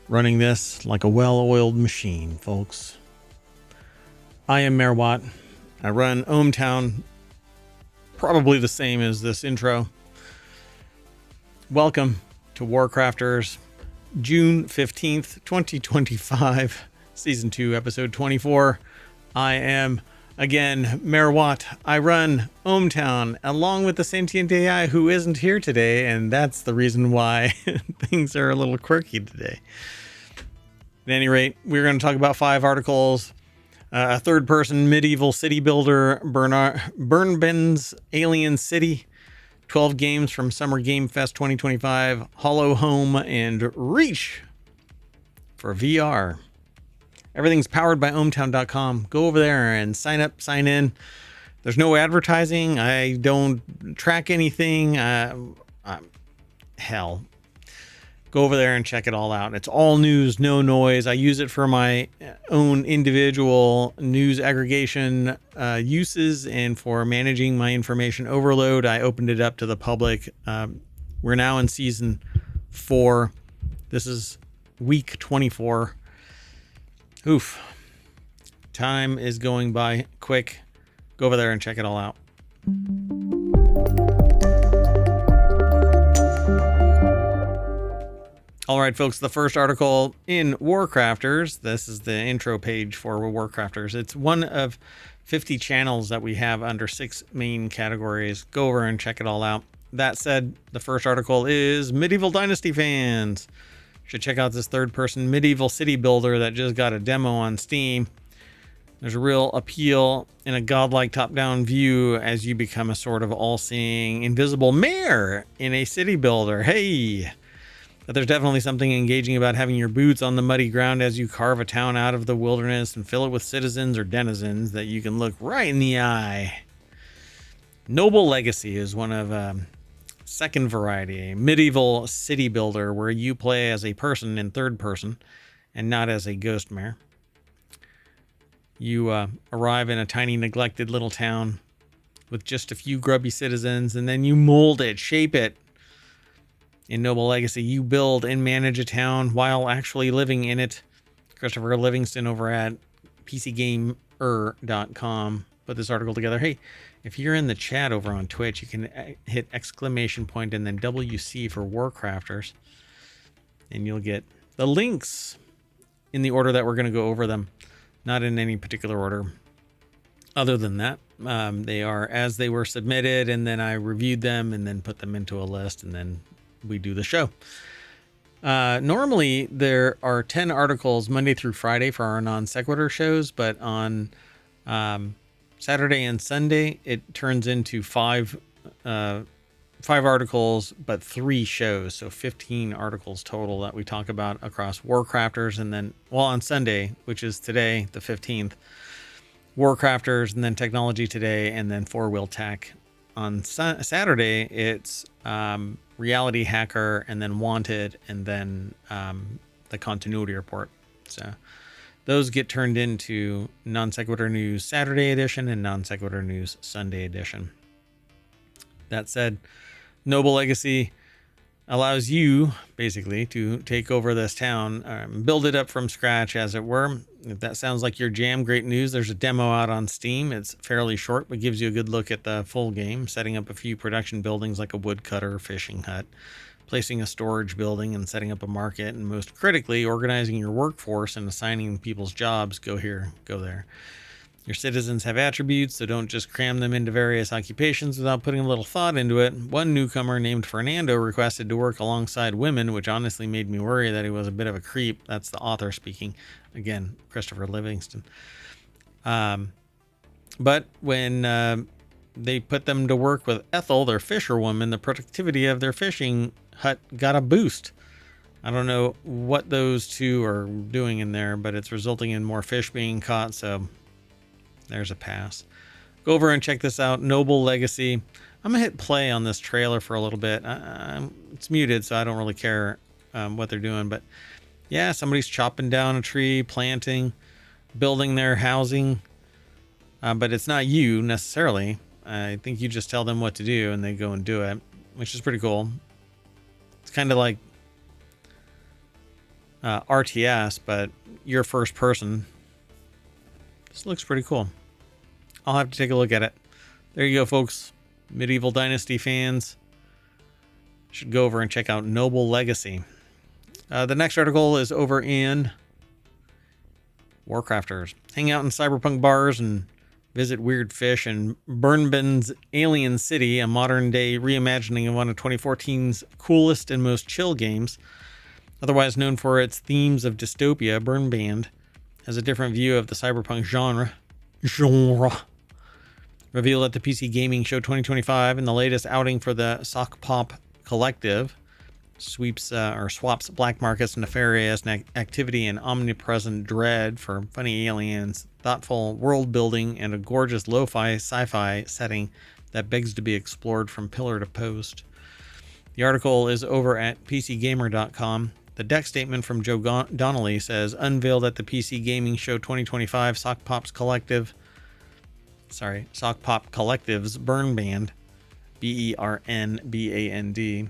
Running this like a well-oiled machine, folks. I am MayorWatt. I run ohmTown, probably the same as this intro. Welcome to WarCrafters, June 15th, 2025, Season 2, Episode 24. I am, again, MayorWatt. I run ohmTown along with the Sentient AI who isn't here today, and that's the reason why things are a little quirky today. At any rate, we're going to talk about 5 articles. A third-person medieval city builder, Burnben's Alien City, 12 games from Summer Game Fest 2025, Hollow Home, and Reach for VR. Everything's powered by ohmTown.com. Go over there and sign up, sign in. There's no advertising. I don't track anything. Hell. Go over there and check it all out. It's all news, no noise. I use it for my own individual news aggregation uses and for managing my information overload. I opened it up to the public. We're now in season 4. This is week 24. Oof. Time is going by quick. Go over there and check it all out. All right, folks, the first article in WarCrafters, this is the intro page for WarCrafters. It's one of 50 channels that we have under 6 main categories. Go over and check it all out. That said, the first article is Medieval Dynasty fans should check out this third-person medieval city builder that just got a demo on Steam. There's a real appeal in a godlike top-down view as you become a sort of all-seeing invisible mayor in a city builder. Hey! But there's definitely something engaging about having your boots on the muddy ground as you carve a town out of the wilderness and fill it with citizens or denizens that you can look right in the eye. Noble Legacy is one of second variety, a medieval city builder where you play as a person in third person and not as a ghost mayor. You arrive in a tiny neglected little town with just a few grubby citizens, and then you mold it, shape it. In Noble Legacy, you build and manage a town while actually living in it. Christopher Livingston over at PCGamer.com put this article together. Hey, if you're in the chat over on Twitch, you can hit exclamation point and then WC for WarCrafters, and you'll get the links in the order that we're going to go over them, not in any particular order. Other than that, they are as they were submitted, and then I reviewed them and then put them into a list, and then we do the show. Normally there are 10 articles Monday through Friday for our Non Sequitur shows, but on Saturday and Sunday it turns into 5 articles but 3 shows, so 15 articles total that we talk about across WarCrafters, and then on Sunday, which is today the 15th, WarCrafters, and then TechnologyToday, and then FourWheelTech. On Saturday it's RealityHacker, and then Wanted, and then the Continuity Report. So those get turned into Non Sequitur News Saturday edition and Non Sequitur News Sunday edition. That said, Noble Legacy allows you basically to take over this town, build it up from scratch, as it were. If that sounds like your jam, great news. There's a demo out on Steam. It's fairly short, but gives you a good look at the full game, setting up a few production buildings like a woodcutter, fishing hut, placing a storage building, and setting up a market, and most critically, organizing your workforce and assigning people's jobs. Go here, go there. Your citizens have attributes, so don't just cram them into various occupations without putting a little thought into it. One newcomer named Fernando requested to work alongside women, which honestly made me worry that he was a bit of a creep. That's the author speaking. Again, Christopher Livingston. But when they put them to work with Ethel, their fisherwoman, the productivity of their fishing hut got a boost. I don't know what those two are doing in there, but it's resulting in more fish being caught, so there's a pass. Go over and check this out, Noble Legacy. I'm going to hit play on this trailer for a little bit. It's muted, so I don't really care what they're doing. But yeah, somebody's chopping down a tree, planting, building their housing. But it's not you necessarily. I think you just tell them what to do and they go and do it, which is pretty cool. It's kind of like RTS, but you're first person. This looks pretty cool. I'll have to take a look at it. There you go, folks. Medieval Dynasty fans should go over and check out Noble Legacy. The next article is over in WarCrafters. Hang out in cyberpunk bars and visit weird fish in Burnban's Alien City, a modern-day reimagining of one of 2014's coolest and most chill games. Otherwise known for its themes of dystopia, Burnband has a different view of the cyberpunk genre. Revealed at the PC Gaming Show 2025 in the latest outing for the Sock Pop Collective, swaps black markets, nefarious activity, and omnipresent dread for funny aliens, thoughtful world building, and a gorgeous lo-fi sci-fi setting that begs to be explored from pillar to post. The article is over at PCGamer.com. The deck statement from Joe Donnelly says, unveiled at the PC Gaming Show 2025, Sock Pop Collective's Burnband, Bernband,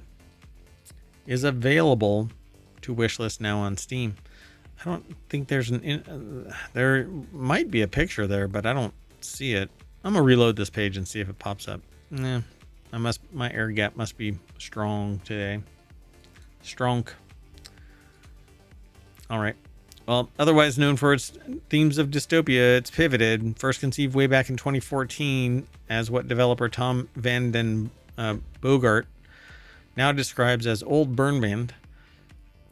is available to wishlist now on Steam. I don't think there's there might be a picture there, but I don't see it. I'm gonna reload this page and see if it pops up. Nah, my air gap must be strong today. Strong. All right. Well, otherwise known for its themes of dystopia, it's pivoted. First conceived way back in 2014 as what developer Tom Van Den Bogart now describes as Old Burnband.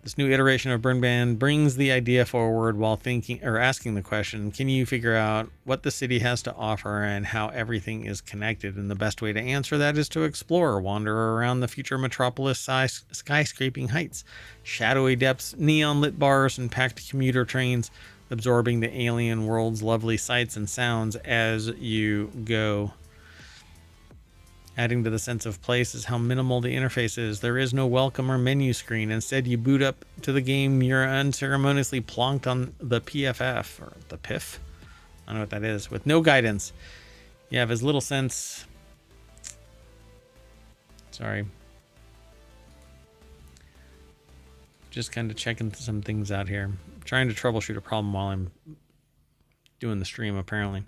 This new iteration of Burnband brings the idea forward while asking the question, can you figure out what the city has to offer and how everything is connected? And the best way to answer that is to explore, wander around the future metropolis skyscraping heights, shadowy depths, neon lit bars, and packed commuter trains, absorbing the alien world's lovely sights and sounds as you go. Adding to the sense of place is how minimal the interface is. There is no welcome or menu screen. Instead, you boot up to the game, you're unceremoniously plonked on the PFF, or the PIF. I don't know what that is. With no guidance. You have as little sense... Sorry. Just kind of checking some things out here. I'm trying to troubleshoot a problem while I'm doing the stream, apparently.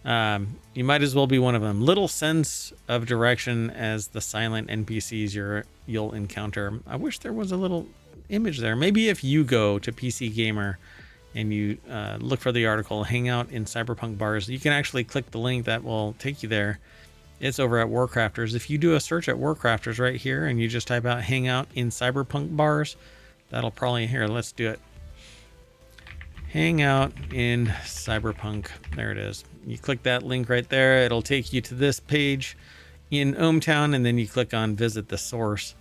You might as well be one of them. Little sense of direction as the silent NPCs you'll encounter. I wish there was a little image there. Maybe if you go to PC Gamer and you look for the article, Hang Out in Cyberpunk Bars, you can actually click the link that will take you there. It's over at WarCrafters. If you do a search at WarCrafters right here and you just type out Hang Out in Cyberpunk Bars, that'll probably... Here, let's do it. Hang Out in Cyberpunk. There it is. You click that link right there. It'll take you to this page in ohmTown, and then you click on Visit the Source,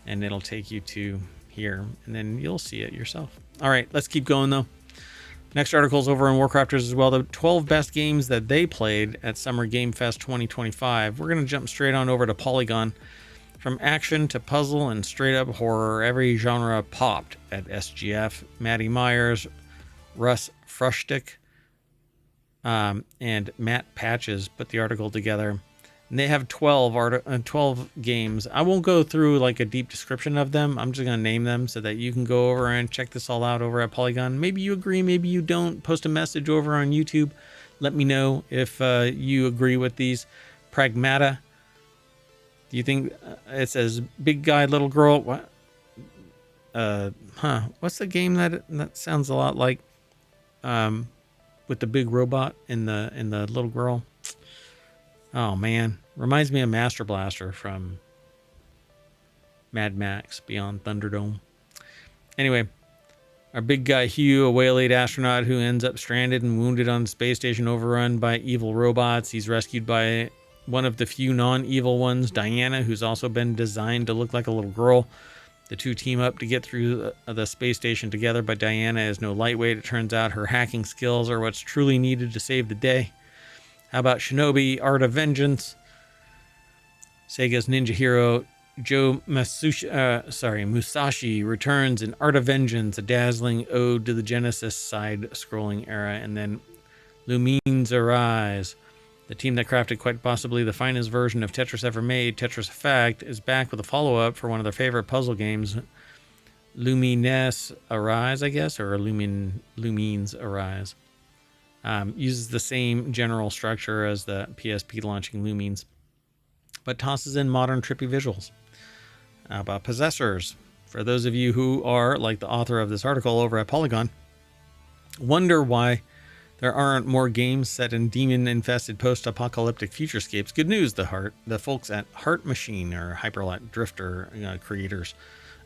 and it'll take you to here, and then you'll see it yourself. All right, let's keep going, though. Next article is over on WarCrafters as well. The 12 best games that they played at Summer Game Fest 2025. We're going to jump straight on over to Polygon. From action to puzzle and straight-up horror, every genre popped at SGF. Maddie Myers, Russ Frushtick, and Matt Patches put the article together. And they have 12 games. I won't go through like a deep description of them. I'm just going to name them so that you can go over and check this all out over at Polygon. Maybe you agree, maybe you don't. Post a message over on YouTube. Let me know if you agree with these. Pragmata. Do you think it says big guy, little girl? What? What's the game that sounds a lot like with the big robot and the little girl? Oh man, reminds me of Master Blaster from Mad Max Beyond Thunderdome. Anyway, our big guy Hugh, a waylaid astronaut who ends up stranded and wounded on the space station overrun by evil robots. He's rescued by one of the few non-evil ones, Diana, who's also been designed to look like a little girl. The two team up to get through the space station together, but Diana is no lightweight. It turns out her hacking skills are what's truly needed to save the day. How about Shinobi, Art of Vengeance? Sega's ninja hero Joe Musashi returns in Art of Vengeance, a dazzling ode to the Genesis side-scrolling era. And then Lumines Arise. The team that crafted quite possibly the finest version of Tetris ever made, Tetris Effect, is back with a follow-up for one of their favorite puzzle games, Lumines Arise, I guess, or Lumines Arise. Uses the same general structure as the PSP launching Lumines, but tosses in modern trippy visuals. How about Possessors? For those of you who are, like the author of this article over at Polygon, wonder why there aren't more games set in demon-infested post-apocalyptic futurescapes. Good news, the folks at Heart Machine or Hyperlight Drifter creators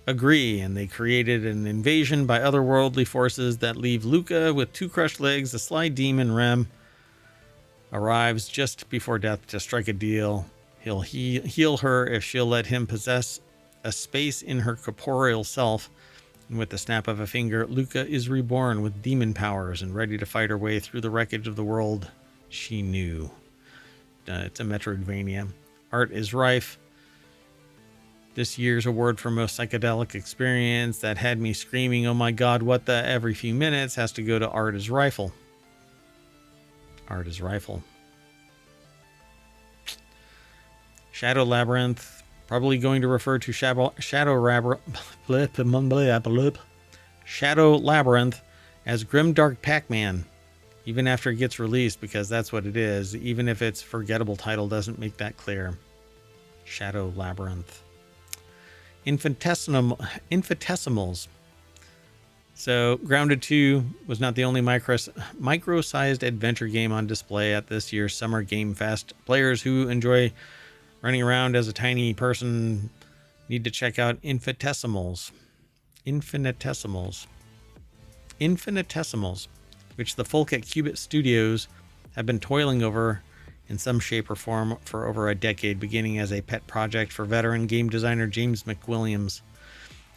agree, and they created an invasion by otherworldly forces that leave Luca with 2 crushed legs. The sly demon Rem arrives just before death to strike a deal. He'll heal her if she'll let him possess a space in her corporeal self. And with the snap of a finger, Luca is reborn with demon powers and ready to fight her way through the wreckage of the world she knew. It's a Metroidvania. Art is rife. This year's award for most psychedelic experience that had me screaming, "Oh my god, what the?" every few minutes has to go to Art is Rifle. Art is Rifle. Shadow Labyrinth, probably going to refer to Shadow Labyrinth as Grimdark Pac-Man, even after it gets released, because that's what it is, even if its forgettable title doesn't make that clear. Shadow Labyrinth. Infinitesimals. So Grounded 2 was not the only micro-sized adventure game on display at this year's Summer Game Fest. Players who enjoy running around as a tiny person need to check out Infinitesimals, which the folk at Qubit Studios have been toiling over in some shape or form for over a decade, beginning as a pet project for veteran game designer James McWilliams.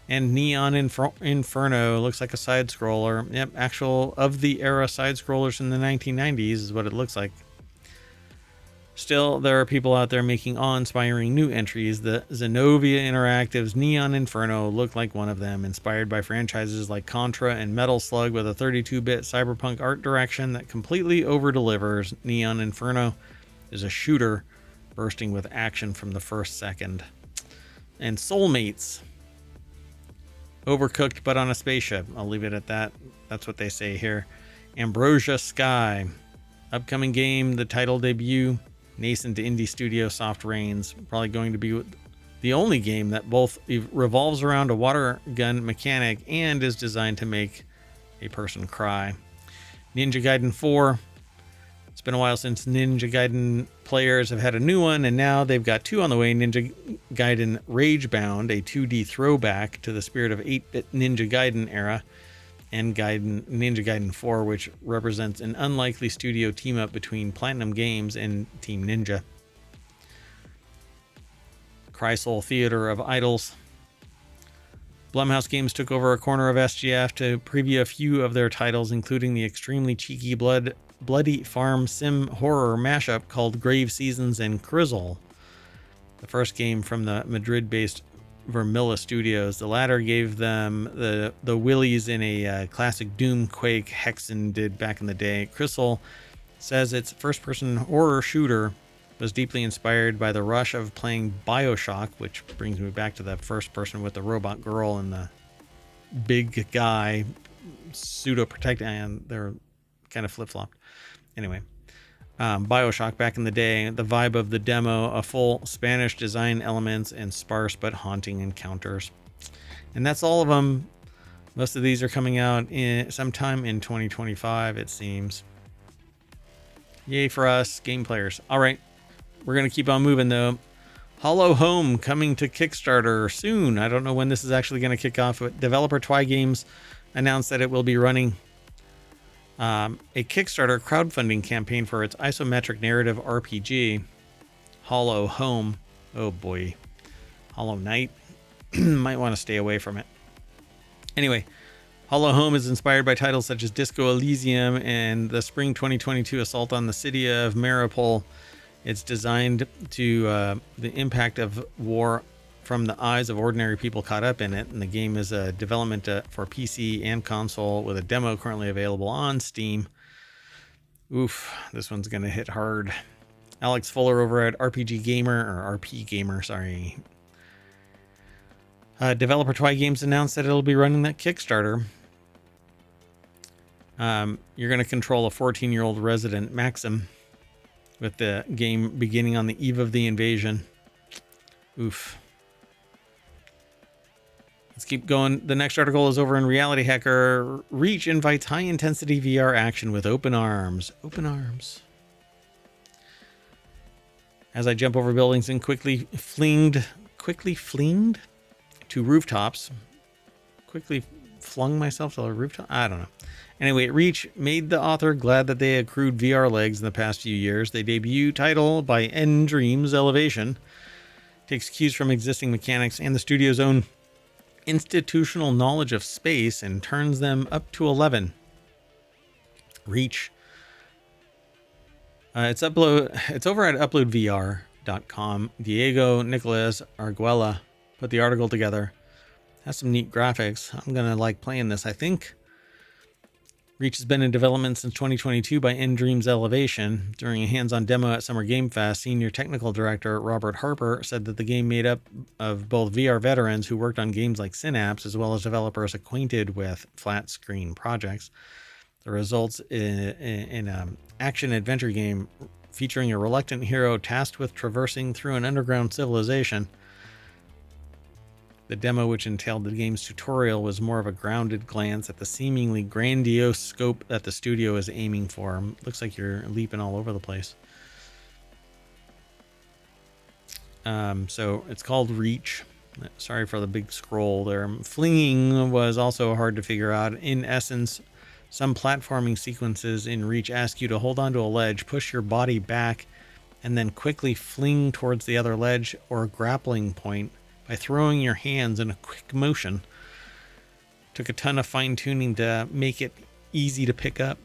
And Neon Inferno looks like a side-scroller. Yep, actual of-the-era side-scrollers in the 1990s is what it looks like. Still, there are people out there making awe-inspiring new entries. The Zenovia Interactive's Neon Inferno looked like one of them, inspired by franchises like Contra and Metal Slug with a 32-bit cyberpunk art direction that completely over-delivers. Neon Inferno is a shooter bursting with action from the first second. And Soulmates. Overcooked but on a spaceship. I'll leave it at that. That's what they say here. Ambrosia Sky. Upcoming game, the title debut. Nascent indie studio Soft Rains. Probably going to be the only game that both revolves around a water gun mechanic and is designed to make a person cry. Ninja Gaiden 4. It's been a while since Ninja Gaiden players have had a new one, and now they've got 2 on the way. Ninja Gaiden Ragebound, a 2D throwback to the spirit of 8-bit Ninja Gaiden era, and Ninja Gaiden 4, which represents an unlikely studio team-up between Platinum Games and Team Ninja. Crysoul Theater of Idols. Blumhouse Games took over a corner of SGF to preview a few of their titles, including the extremely cheeky Bloody Farm sim horror mashup called Grave Seasons and Crizzle, the first game from the Madrid-based Vermilla Studios. The latter gave them the willies in a classic Doom, Quake, Hexen did back in the day. Crizzle says its first-person horror shooter was deeply inspired by the rush of playing BioShock, which brings me back to that first person with the robot girl and the big guy pseudo-protecting, and they're kind of flip-flopped. Anyway, BioShock back in the day, the vibe of the demo, a full Spanish design elements and sparse but haunting encounters. And that's all of them. Most of these are coming out sometime in 2025, it seems. Yay for us, game players. All right, we're going to keep on moving though. Hollow Home coming to Kickstarter soon. I don't know when this is actually going to kick off, but developer Twy Games announced that it will be running a Kickstarter crowdfunding campaign for its isometric narrative RPG, Hollow Home. Oh boy, Hollow Knight. Might want to stay away from it. Anyway, Hollow Home is inspired by titles such as Disco Elysium and the spring 2022 assault on the city of Mariupol. It's designed to the impact of war from the eyes of ordinary people caught up in it, and the game is a development for PC and console with a demo currently available on Steam. Oof, this one's gonna hit hard. Alex Fuller over at RP Gamer, sorry. Developer Twy Games announced that it'll be running that Kickstarter. You're going to control a 14-year-old resident, Maxim, with the game beginning on the eve of the invasion. Oof. Let's keep going. The next article is over in RealityHacker. Reach invites high-intensity VR action with open arms. Open arms. As I jump over buildings and quickly flinged to rooftops. Quickly flung myself to a rooftop? I don't know. Anyway, Reach made the author glad that they accrued VR legs in the past few years. They debut title by Dreams Elevation. Takes cues from existing mechanics and the studio's own institutional knowledge of space and turns them up to 11. Reach. It's over at uploadvr.com. Diego Nicolas Arguella put the article together. Has some neat graphics. I'm gonna like playing this, I think. Reach has been in development since 2022 by Dreams Elevation. During a hands-on demo at Summer Game Fest, senior technical director Robert Harper said that the game made up of both VR veterans who worked on games like Synapse, as well as developers acquainted with flat-screen projects. The results in an action-adventure game featuring a reluctant hero tasked with traversing through an underground civilization. The demo, which entailed the game's tutorial, was more of a grounded glance at the seemingly grandiose scope that the studio is aiming for. Looks like you're leaping all over the place. So it's called Reach. Sorry for the big scroll there. Flinging was also hard to figure out. In essence, some platforming sequences in Reach ask you to hold onto a ledge, push your body back, and then quickly fling towards the other ledge or grappling point by throwing your hands in a quick motion. Took a ton of fine-tuning to make it easy to pick up.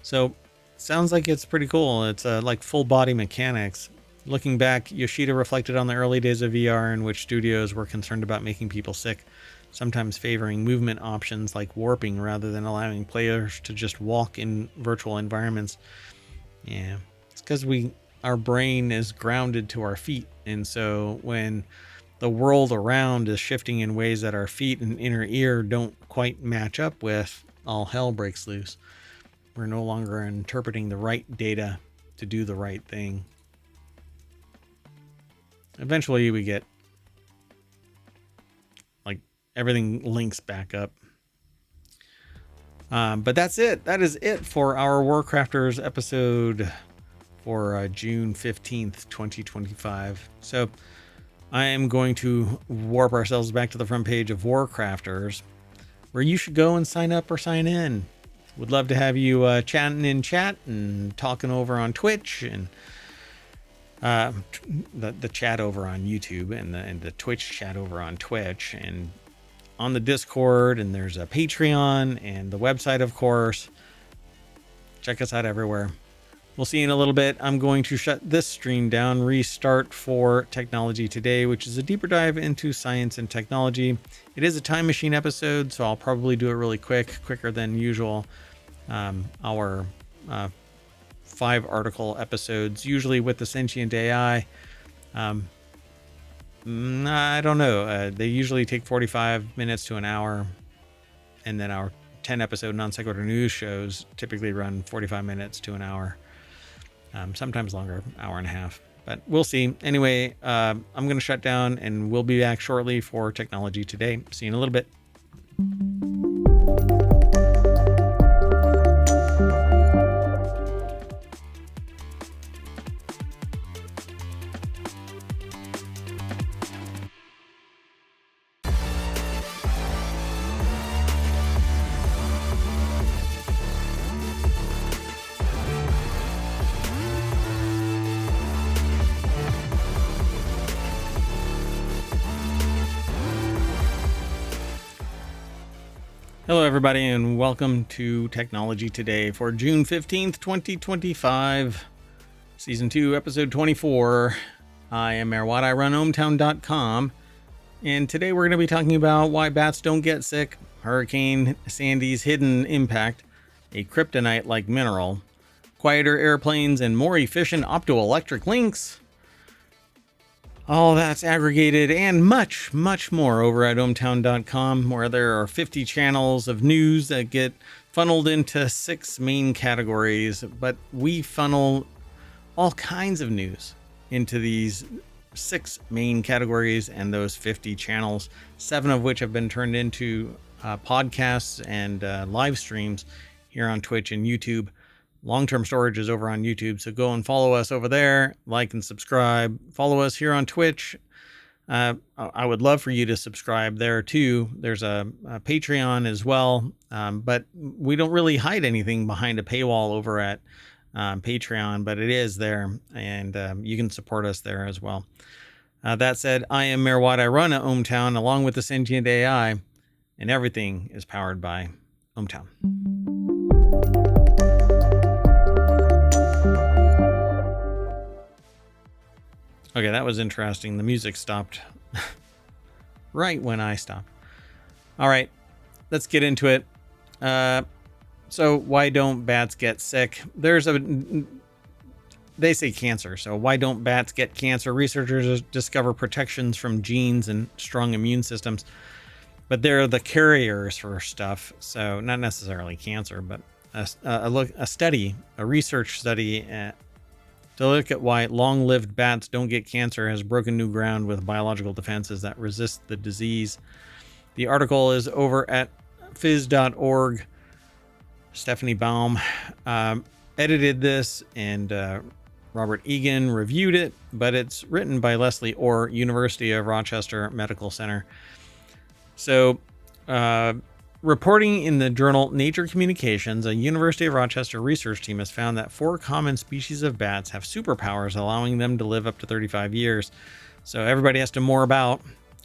So, sounds like it's pretty cool. It's like full-body mechanics. Looking back, Yoshida reflected on the early days of VR in which studios were concerned about making people sick, sometimes favoring movement options like warping rather than allowing players to just walk in virtual environments. Yeah, it's because our brain is grounded to our feet. And so when the world around is shifting in ways that our feet and inner ear don't quite match up with, all hell breaks loose. We're no longer interpreting the right data to do the right thing. Eventually we get like everything links back up. But that's it. That is it for our WarCrafters episode for June 15th, 2025. So I am going to warp ourselves back to the front page of WarCrafters, where you should go and sign up or sign in. Would love to have you chatting in chat and talking over on Twitch and the chat over on YouTube and the Twitch chat over on Twitch and on the Discord, and there's a Patreon and the website, of course. Check us out everywhere. We'll see you in a little bit. I'm going to shut this stream down, restart for Technology Today, which is a deeper dive into science and technology. It is a time machine episode, so I'll probably do it really quicker than usual. Our 5 article episodes, usually with the Sentient AI. I don't know. They usually take 45 minutes to an hour, and then our 10 episode Non Sequitur news shows typically run 45 minutes to an hour. Sometimes longer, hour and a half, but we'll see. Anyway, I'm going to shut down and we'll be back shortly for Technology Today. See you in a little bit. Hello, everybody, and welcome to Technology Today for June 15th, 2025, Season 2, Episode 24. I am MayorWatt. I run ohmTown.com, and today we're going to be talking about why bats don't get sick, Hurricane Sandy's hidden impact, a kryptonite-like mineral, quieter airplanes, and more efficient optoelectric links. All that's aggregated and much, much more over at ohmTown.com, where there are 50 channels of news that get funneled into 6 main categories. But we funnel all kinds of news into these 6 main categories and those 50 channels, 7 of which have been turned into podcasts and live streams here on Twitch and YouTube. Long-term storage is over on YouTube, so go and follow us over there, like and subscribe. Follow us here on Twitch. I would love for you to subscribe there too. There's a Patreon as well, but we don't really hide anything behind a paywall over at Patreon, but it is there, and you can support us there as well. That said, I am MayorWatt. I run ohmTown along with the Sentient AI, and everything is powered by ohmTown. Okay, that was interesting. The music stopped right when I stopped. All right, let's get into it. So why don't bats get sick? They say cancer. So why don't bats get cancer? Researchers discover protections from genes and strong immune systems, but they're the carriers for stuff. So not necessarily cancer, but a research study to look at why long-lived bats don't get cancer has broken new ground with biological defenses that resist the disease. The article is over at phys.org. Stephanie Baum edited this, and Robert Egan reviewed it, but it's written by Leslie Orr, University of Rochester Medical Center. So, reporting in the journal Nature Communications, a University of Rochester research team has found that 4 common species of bats have superpowers, allowing them to live up to 35 years. So everybody has to more about,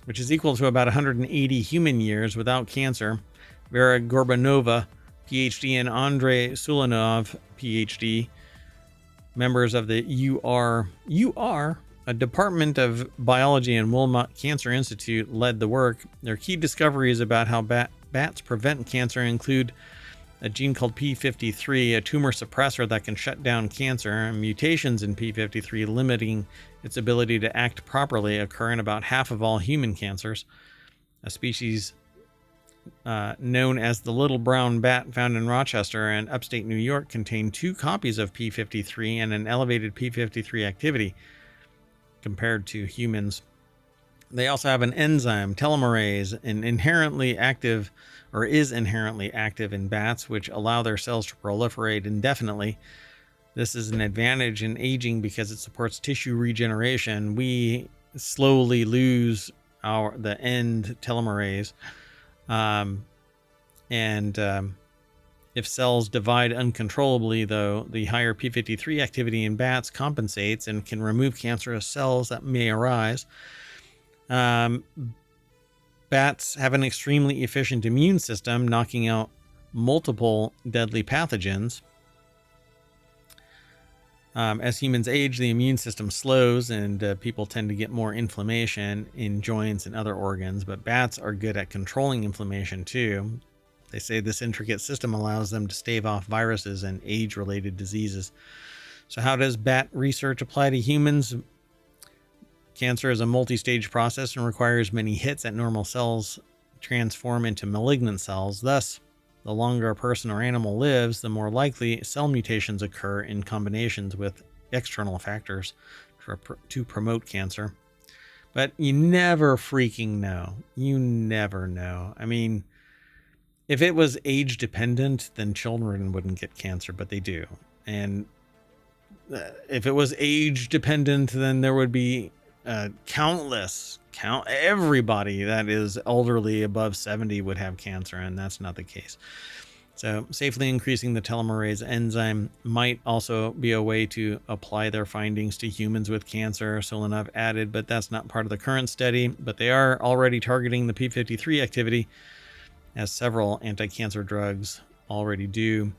which is equal to about 180 human years without cancer. Vera Gorbanova, PhD, and Andrei Sulanov, PhD, members of the UR, a Department of Biology and Wilmot Cancer Institute, led the work. Their key discoveries about how bats prevent cancer include a gene called p53, a tumor suppressor that can shut down cancer, and mutations in p53 limiting its ability to act properly occur in about half of all human cancers. A species known as the little brown bat found in Rochester and upstate New York contained 2 copies of p53 and an elevated p53 activity compared to humans. They also have an enzyme, telomerase, is inherently active in bats, which allow their cells to proliferate indefinitely. This is an advantage in aging because it supports tissue regeneration. We slowly lose the end telomerase. If cells divide uncontrollably, though, the higher p53 activity in bats compensates and can remove cancerous cells that may arise. Bats have an extremely efficient immune system, knocking out multiple deadly pathogens. As humans age, the immune system slows, and people tend to get more inflammation in joints and other organs, but bats are good at controlling inflammation too. They say this intricate system allows them to stave off viruses and age-related diseases. So how does bat research apply to humans? Cancer is a multi-stage process and requires many hits at normal cells transform into malignant cells. Thus, the longer a person or animal lives, the more likely cell mutations occur in combinations with external factors to promote cancer. But you never freaking know. You never know. I mean, if it was age dependent, then children wouldn't get cancer, but they do. And if it was age dependent, then there would be everybody that is elderly above 70 would have cancer, and that's not the case. So safely increasing the telomerase enzyme might also be a way to apply their findings to humans with cancer, Solanov added, but that's not part of the current study. But they are already targeting the p53 activity, as several anti-cancer drugs already do.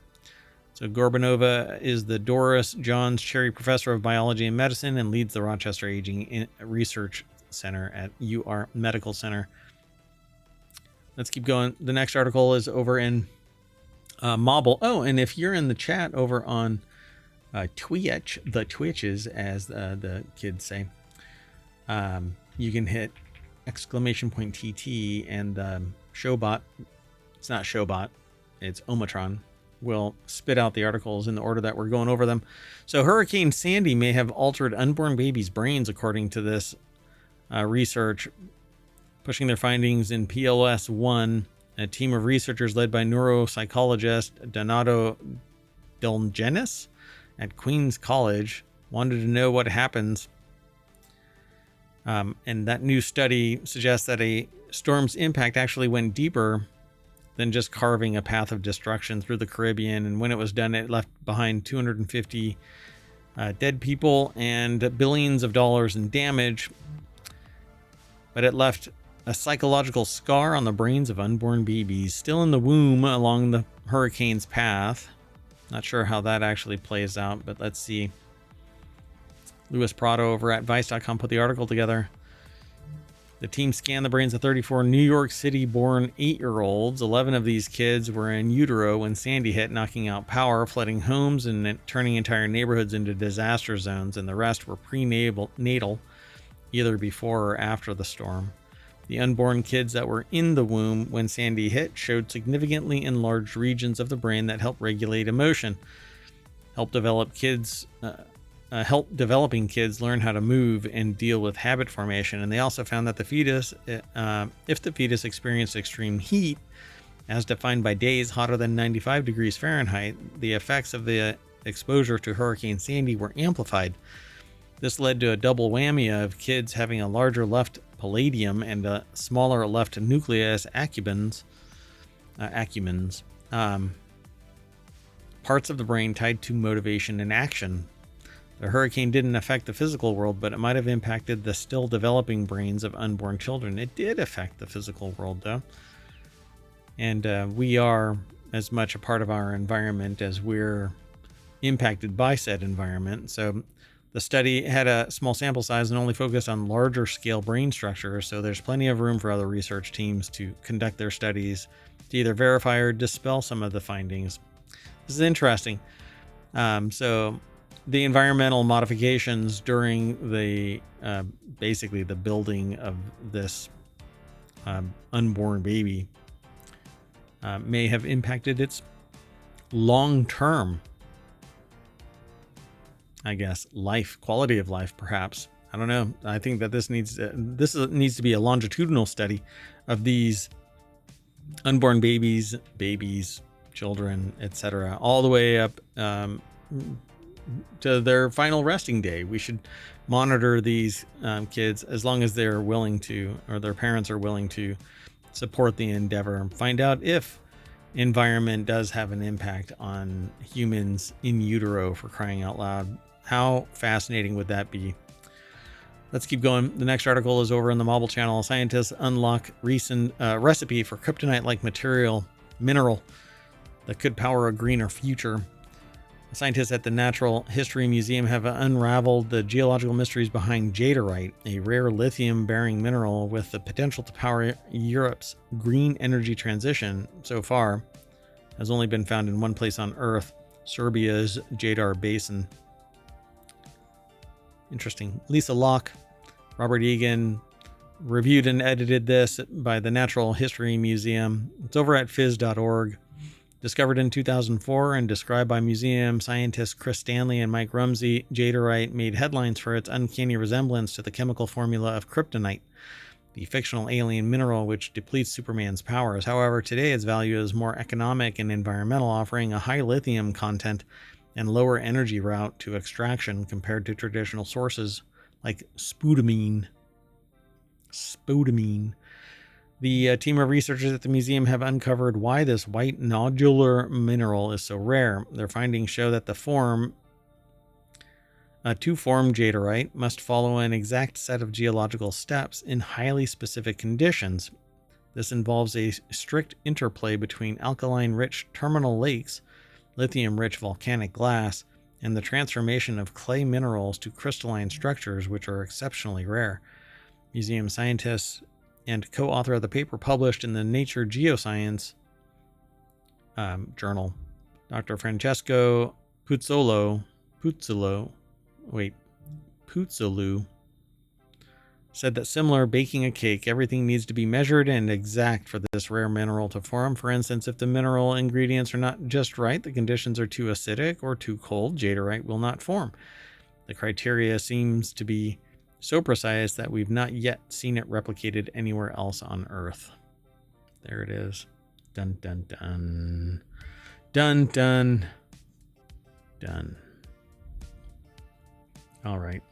So Gorbanova is the Doris Johns Cherry Professor of Biology and Medicine and leads the Rochester Aging Research Center at UR Medical Center. Let's keep going. The next article is over in Mobile. Oh, and if you're in the chat over on Twitch, the Twitches, as the kids say, You can hit !TT and Showbot, it's not Showbot, it's ohmTown, will spit out the articles in the order that we're going over them. So Hurricane Sandy may have altered unborn babies' brains, according to this research, pushing their findings in PLS1. A team of researchers led by neuropsychologist Donato Delgenis at Queen's College wanted to know what happens. And that new study suggests that a storm's impact actually went deeper than just carving a path of destruction through the Caribbean. And when it was done, it left behind 250 dead people and billions of dollars in damage. But it left a psychological scar on the brains of unborn babies still in the womb along the hurricane's path. Not sure how that actually plays out, but let's see. Louis Prado over at Vice.com put the article together. The team scanned the brains of 34 New York City-born 8-year-olds. 11 of these kids were in utero when Sandy hit, knocking out power, flooding homes, and turning entire neighborhoods into disaster zones, and the rest were prenatal, either before or after the storm. The unborn kids that were in the womb when Sandy hit showed significantly enlarged regions of the brain that help regulate emotion, help developing kids learn how to move and deal with habit formation. And they also found that the fetus, if the fetus experienced extreme heat, as defined by days hotter than 95 degrees Fahrenheit, the effects of the exposure to Hurricane Sandy were amplified. This led to a double whammy of kids having a larger left palladium and a smaller left nucleus accumbens, parts of the brain tied to motivation and action. The hurricane didn't affect the physical world, but it might have impacted the still developing brains of unborn children. It did affect the physical world, though. And we are as much a part of our environment as we're impacted by said environment. So the study had a small sample size and only focused on larger scale brain structures, so there's plenty of room for other research teams to conduct their studies to either verify or dispel some of the findings. This is interesting. So the environmental modifications during the basically the building of this unborn baby may have impacted its long-term, I guess, quality of life, perhaps. I don't know. I think that this needs to be a longitudinal study of these unborn babies, children, etc., all the way up to their final resting day. We should monitor these kids as long as they're willing to, or their parents are willing to support the endeavor and find out if environment does have an impact on humans in utero, for crying out loud. How fascinating would that be? Let's keep going. The next article is over in the Mobile channel. Scientists unlock recent recipe for kryptonite-like mineral that could power a greener future. Scientists at the Natural History Museum have unraveled the geological mysteries behind jaderite, a rare lithium-bearing mineral with the potential to power Europe's green energy transition. So far, has only been found in one place on Earth, Serbia's Jadar Basin. Interesting. Lisa Locke, Robert Egan reviewed and edited this by the Natural History Museum. It's over at phys.org. Discovered in 2004 and described by museum scientists Chris Stanley and Mike Rumsey, jaderite made headlines for its uncanny resemblance to the chemical formula of kryptonite, the fictional alien mineral which depletes Superman's powers. However, today its value is more economic and environmental, offering a high lithium content and lower energy route to extraction compared to traditional sources like spodumene. The team of researchers at the museum have uncovered why this white nodular mineral is so rare. Their findings show that to form jaderite must follow an exact set of geological steps in highly specific conditions. This involves a strict interplay between alkaline-rich terminal lakes, lithium-rich volcanic glass, and the transformation of clay minerals to crystalline structures, which are exceptionally rare. Museum scientists and co-author of the paper published in the Nature Geoscience journal, Dr. Francesco Puzzolo, said that similar baking a cake, everything needs to be measured and exact for this rare mineral to form. For instance, if the mineral ingredients are not just right, the conditions are too acidic or too cold, jadeite will not form. The criteria seems to be so precise that we've not yet seen it replicated anywhere else on Earth. There it is. Dun, dun, dun. Dun, dun, dun. All right.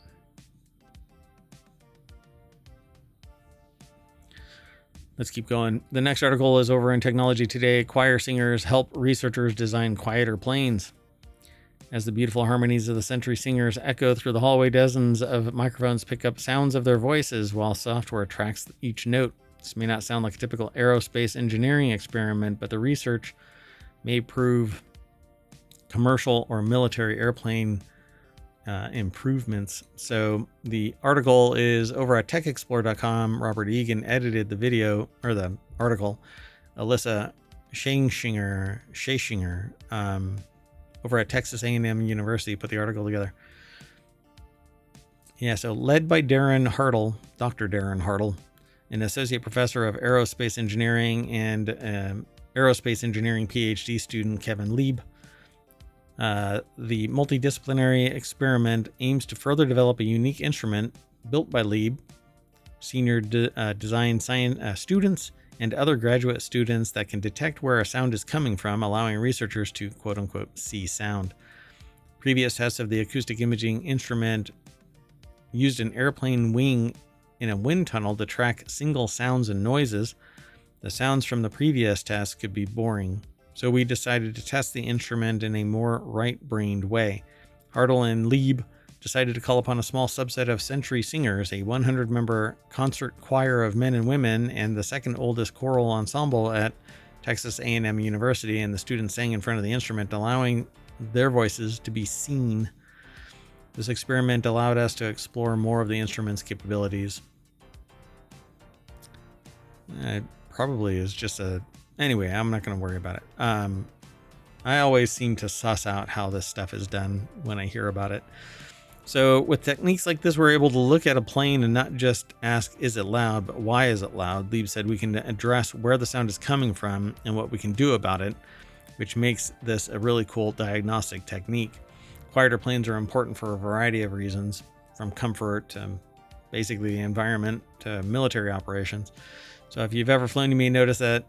Let's keep going. The next article is over in Technology Today. Choir singers help researchers design quieter planes. As the beautiful harmonies of the Century Singers echo through the hallway, dozens of microphones pick up sounds of their voices while software tracks each note. This may not sound like a typical aerospace engineering experiment, but the research may prove commercial or military airplane improvements. So the article is over at techexplore.com. Robert Egan edited the video or the article. Alyssa Scheschinger, over at Texas A&M University put the article together. Yeah, so led by Darren Hartle, Dr. Darren Hartle, an associate professor of aerospace engineering and aerospace engineering PhD student Kevin Lieb. The multidisciplinary experiment aims to further develop a unique instrument built by Lieb, senior design science students, and other graduate students that can detect where a sound is coming from, allowing researchers to quote-unquote see sound. Previous tests of the acoustic imaging instrument used an airplane wing in a wind tunnel to track single sounds and noises. The sounds from the previous tests could be boring, so we decided to test the instrument in a more right-brained way. Hartle and Lieb decided to call upon a small subset of Century Singers, a 100-member concert choir of men and women, and the second oldest choral ensemble at Texas A&M University, and the students sang in front of the instrument, allowing their voices to be seen. This experiment allowed us to explore more of the instrument's capabilities. It probably is just a... Anyway, I'm not going to worry about it. I always seem to suss out how this stuff is done when I hear about it. So with techniques like this, we're able to look at a plane and not just ask, is it loud, but why is it loud? Lieb said we can address where the sound is coming from and what we can do about it, which makes this a really cool diagnostic technique. Quieter planes are important for a variety of reasons, from comfort to basically the environment to military operations. So if you've ever flown, you may notice that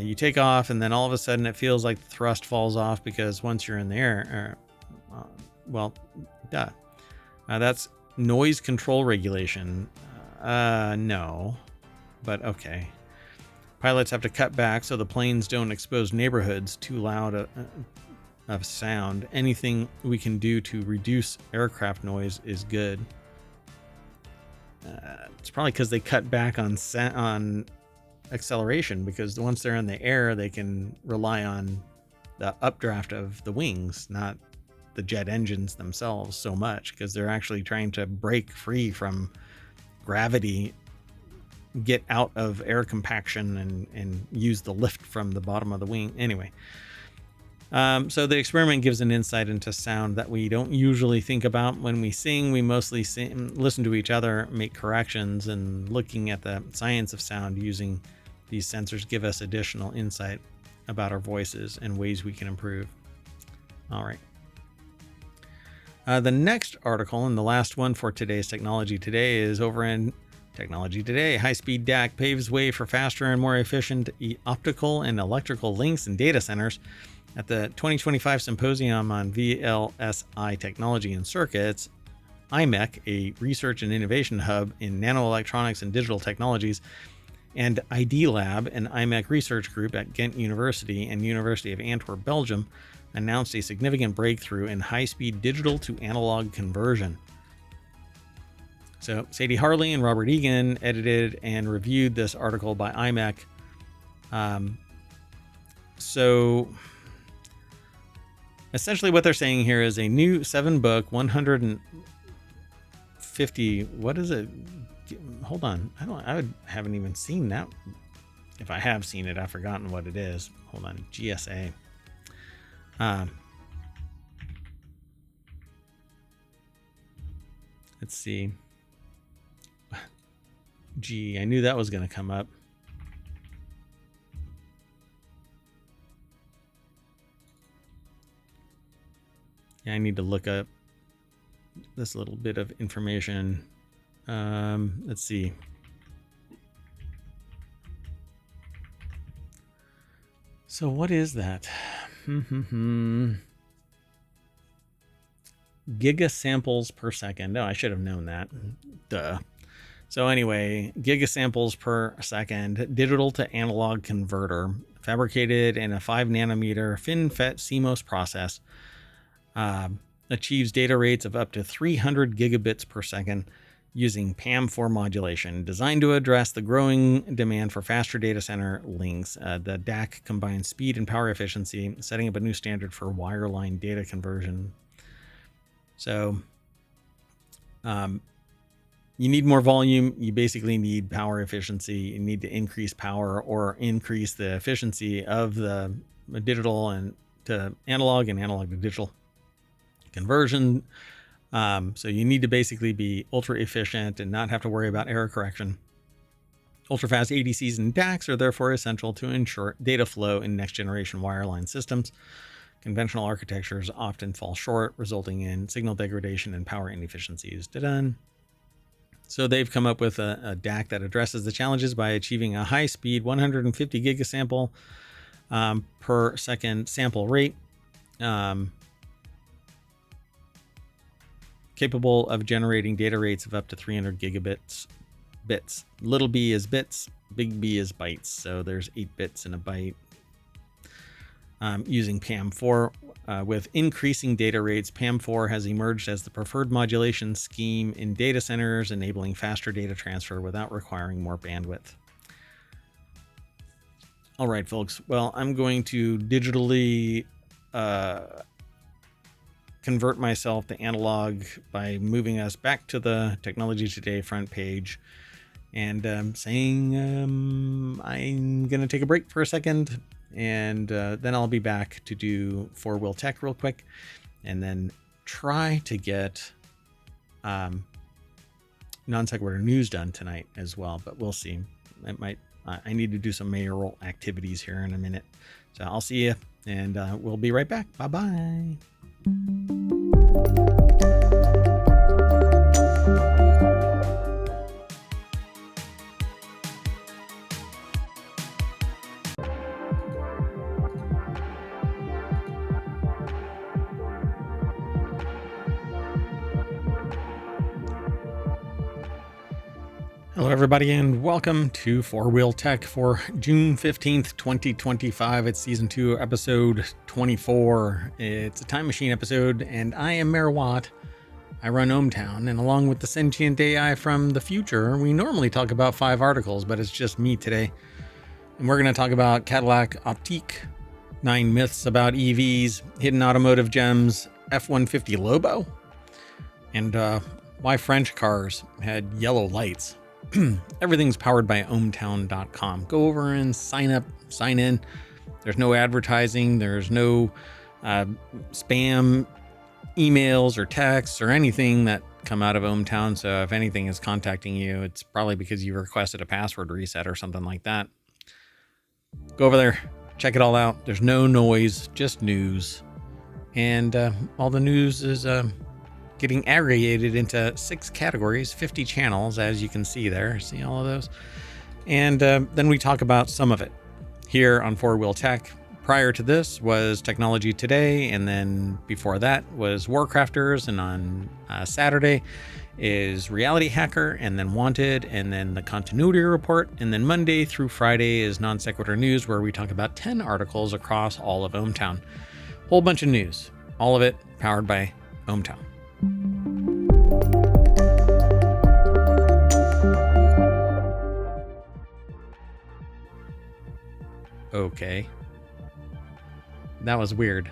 you take off and then all of a sudden it feels like the thrust falls off because once you're in the air, that's noise control regulation. No, but okay. Pilots have to cut back so the planes don't expose neighborhoods too loud of sound. Anything we can do to reduce aircraft noise is good. It's probably because they cut back on acceleration, because once they're in the air, they can rely on the updraft of the wings, not the jet engines themselves so much, because they're actually trying to break free from gravity, get out of air compaction and use the lift from the bottom of the wing. Anyway, so the experiment gives an insight into sound that we don't usually think about when we sing. We mostly listen to each other, make corrections, and looking at the science of sound using these sensors give us additional insight about our voices and ways we can improve. All right. The next article, and the last one for today's Technology Today, is over in Technology Today. High-speed DAC paves way for faster and more efficient optical and electrical links and data centers. At the 2025 Symposium on VLSI Technology and Circuits, IMEC, a research and innovation hub in nanoelectronics and digital technologies, and ID Lab, an IMEC research group at Ghent University and University of Antwerp, Belgium, announced a significant breakthrough in high-speed digital to analog conversion. So Sadie Harley and Robert Egan edited and reviewed this article by IMEC. So essentially what they're saying here is a new 7-book, 150, what is it? Hold on. I haven't even seen that. If I have seen it, I've forgotten what it is. Hold on. GSA. Let's see. Gee, I knew that was going to come up. Yeah, I need to look up this little bit of information. Let's see. So what is that? Gigasamples per second. Oh, I should have known that. Duh. So anyway, gigasamples per second, digital to analog converter, fabricated in a 5 nanometer FinFET CMOS process, achieves data rates of up to 300 gigabits per second using PAM4 modulation, designed to address the growing demand for faster data center links. The DAC combines speed and power efficiency, setting up a new standard for wireline data conversion. So, you need more volume. You basically need power efficiency. You need to increase power or increase the efficiency of the digital and to analog and analog to digital conversion. So you need to basically be ultra efficient and not have to worry about error correction. Ultra fast ADCs and DACs are therefore essential to ensure data flow in next generation wireline systems. Conventional architectures often fall short, resulting in signal degradation and power inefficiencies. Da-dun. So they've come up with a DAC that addresses the challenges by achieving a high-speed 150 gigasample per second sample rate, capable of generating data rates of up to 300 gigabits. Bits. Little b is bits, big B is bytes. So there's 8 bits in a byte. Using PAM4. With increasing data rates, PAM4 has emerged as the preferred modulation scheme in data centers, enabling faster data transfer without requiring more bandwidth. All right, folks. Well, I'm going to digitally convert myself to analog by moving us back to the Technology Today front page and saying I'm going to take a break for a second. And then I'll be back to do FourWheelTech real quick and then try to get Non Sequitur news done tonight as well. But we'll see. I need to do some mayoral activities here in a minute. So I'll see you and we'll be right back. Bye-bye. Hello, everybody, and welcome to FourWheelTech for June 15th, 2025. It's Season 2, Episode 24. It's a time machine episode, and I am MayorWatt. I run ohmTown, and along with the Sentient AI from the future, we normally talk about 5 articles, but it's just me today. And we're going to talk about Cadillac Optique, 9 myths about EVs, hidden automotive gems, F-150 Lobo, and why French cars had yellow lights. Everything's powered by ohmTown.com. Go over and sign up, sign in. There's no advertising. There's no spam emails or texts or anything that come out of ohmTown. So if anything is contacting you, it's probably because you requested a password reset or something like that. Go over there, check it all out. There's no noise, just news. And all the news is getting aggregated into 6 categories, 50 channels, as you can see there. See all of those? And then we talk about some of it here on FourWheelTech. Prior to this was Technology Today, and then before that was WarCrafters, and on Saturday is RealityHacker, and then Wanted, and then the Continuity Report, and then Monday through Friday is Non Sequitur News, where we talk about 10 articles across all of ohmTown. Whole bunch of news, all of it powered by ohmTown. Okay. That was weird.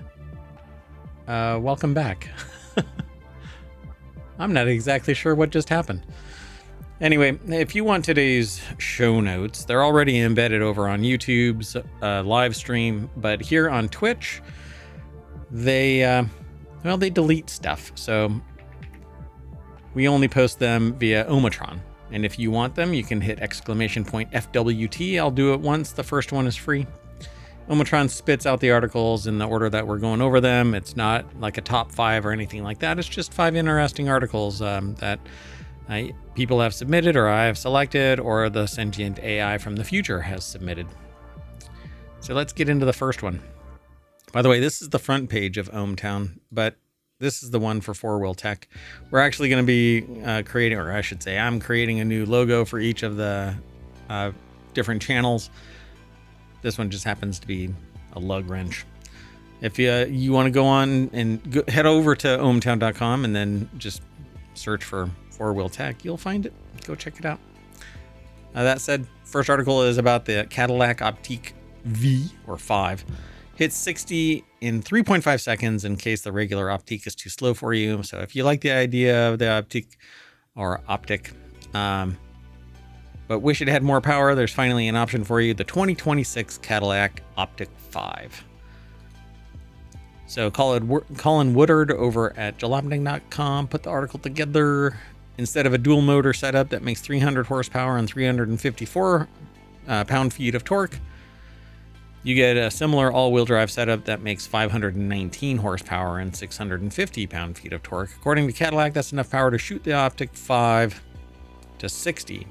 Welcome back. I'm not exactly sure what just happened. Anyway, if you want today's show notes, they're already embedded over on YouTube's live stream, but here on Twitch, they delete stuff. So we only post them via ohmTown. And if you want them, you can hit !FWT. I'll do it once. The first one is free. ohmTown spits out the articles in the order that we're going over them. It's not like a top 5 or anything like that. It's just 5 interesting articles that people have submitted, or I have selected, or the Sentient AI from the future has submitted. So let's get into the first one. By the way, this is the front page of ohmTown, but this is the one for FourWheelTech. We're actually going to be creating, or I should say, I'm creating a new logo for each of the different channels. This one just happens to be a lug wrench. If you want to go on and head over to ohmTown.com and then just search for FourWheelTech, you'll find it. Go check it out. That said, first article is about the Cadillac Optique V, or 5. Hits 60 in 3.5 seconds in case the regular Optique is too slow for you. So if you like the idea of the Optique, but wish it had more power, there's finally an option for you, the 2026 Cadillac Optique 5. So Colin Woodard over at jalopnik.com put the article together. Instead of a dual motor setup that makes 300 horsepower and 354 pound-feet of torque, you get a similar all-wheel drive setup that makes 519 horsepower and 650 pound-feet of torque. According to Cadillac, that's enough power to shoot the Optique 5 to 60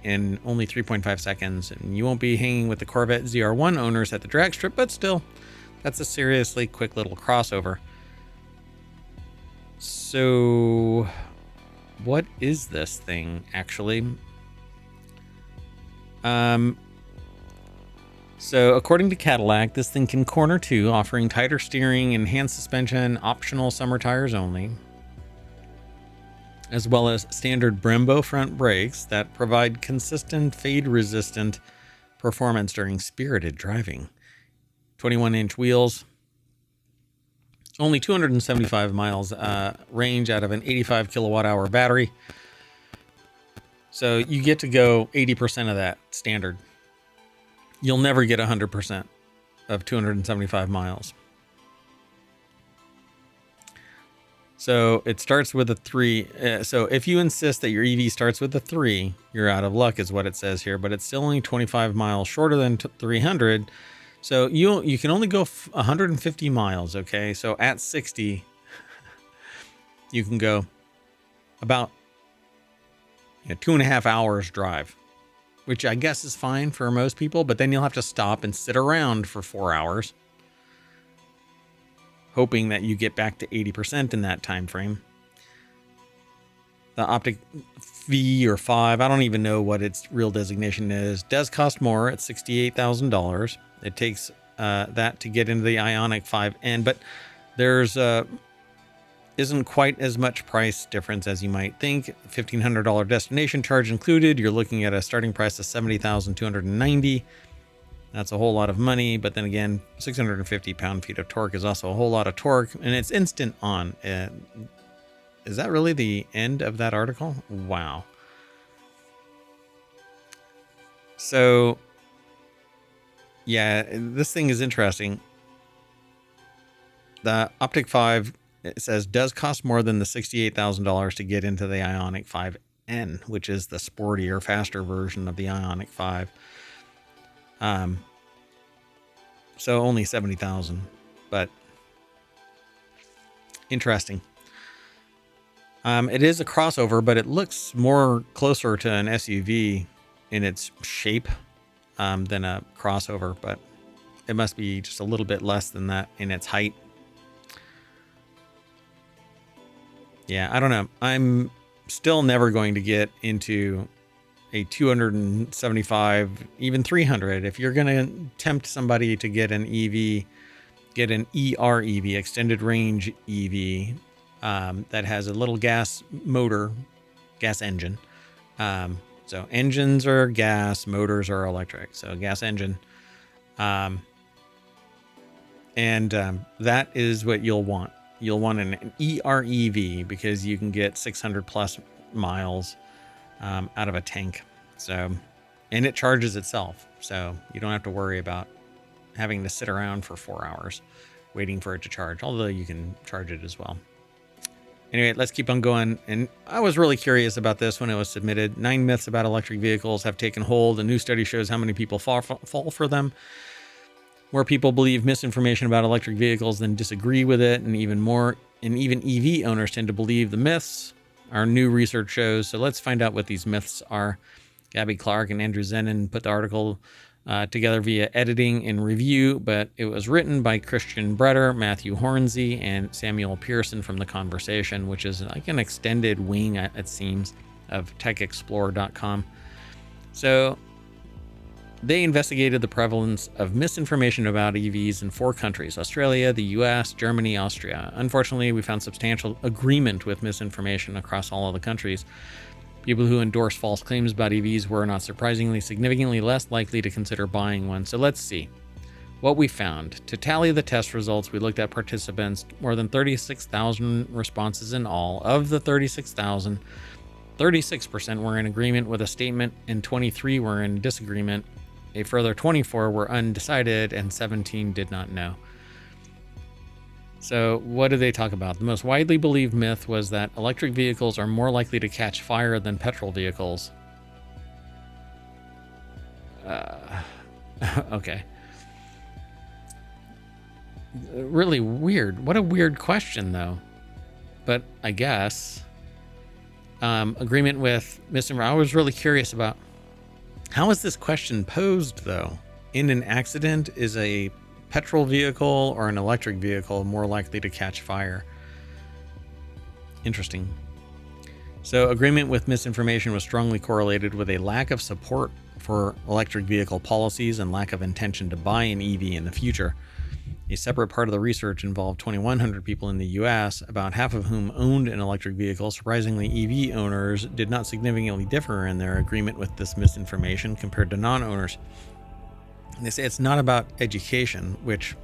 in only 3.5 seconds. And you won't be hanging with the Corvette ZR1 owners at the drag strip, but still, that's a seriously quick little crossover. So, what is this thing, actually? So according to Cadillac, this thing can corner too, offering tighter steering, enhanced suspension, optional summer tires only, as well as standard Brembo front brakes that provide consistent fade-resistant performance during spirited driving. 21-inch wheels, only 275 miles range out of an 85 kilowatt-hour battery. So you get to go 80% of that standard. You'll never get 100% of 275 miles. So it starts with a 3. So if you insist that your EV starts with a 3, you're out of luck is what it says here, but it's still only 25 miles shorter than 300. So you can only go 150 miles, okay? So at 60, you can go about 2.5 hours drive, which I guess is fine for most people, but then you'll have to stop and sit around for 4 hours, hoping that you get back to 80% in that time frame. The Optique V or 5, I don't even know what its real designation is, does cost more at $68,000. It takes that to get into the Ioniq 5N, but there's isn't quite as much price difference as you might think. $1,500 destination charge included. You're looking at a starting price of $70,290. That's a whole lot of money, but then again, 650 pound-feet of torque is also a whole lot of torque, and it's instant on. Is that really the end of that article? Wow. So, yeah, this thing is interesting. The Optique 5, it says, does cost more than the $68,000 to get into the Ioniq 5N, which is the sportier, faster version of the Ioniq 5. So only $70,000, but interesting. It is a crossover, but it looks more closer to an SUV in its shape than a crossover, but it must be just a little bit less than that in its height. Yeah, I don't know. I'm still never going to get into a 275, even 300. If you're going to tempt somebody to get an EV, get an EREV, extended range EV, that has a little gas motor, gas engine. So engines are gas, motors are electric. So gas engine. And that is what you'll want. You'll want an EREV because you can get 600 plus miles out of a tank. So, and it charges itself. So you don't have to worry about having to sit around for 4 hours waiting for it to charge, although you can charge it as well. Anyway, let's keep on going. And I was really curious about this when it was submitted. 9 myths about electric vehicles have taken hold. A new study shows how many people fall for them. More people believe misinformation about electric vehicles than disagree with it, and even EV owners tend to believe the myths. Our new research shows. So let's find out what these myths are. Gabby Clark and Andrew Zenin put the article together via editing and review, but it was written by Christian Breder, Matthew Hornsey, and Samuel Pearson from The Conversation, which is like an extended wing, it seems, of techexplore.com. So they investigated the prevalence of misinformation about EVs in 4 countries: Australia, the US, Germany, Austria. Unfortunately, we found substantial agreement with misinformation across all of the countries. People who endorse false claims about EVs were, not surprisingly, significantly less likely to consider buying one. So let's see what we found. To tally the test results, we looked at participants, more than 36,000 responses in all. Of the 36,000, 36% were in agreement with a statement and 23 were in disagreement. A further 24 were undecided and 17 did not know. So what do they talk about? The most widely believed myth was that electric vehicles are more likely to catch fire than petrol vehicles. Okay. Really weird. What a weird question, though. But I guess agreement with misinformation. I was really curious about how is this question posed, though? In an accident, is a petrol vehicle or an electric vehicle more likely to catch fire? Interesting. So agreement with misinformation was strongly correlated with a lack of support for electric vehicle policies and lack of intention to buy an EV in the future. A separate part of the research involved 2,100 people in the US, about half of whom owned an electric vehicle. Surprisingly, EV owners did not significantly differ in their agreement with this misinformation compared to non-owners. They say it's not about education, which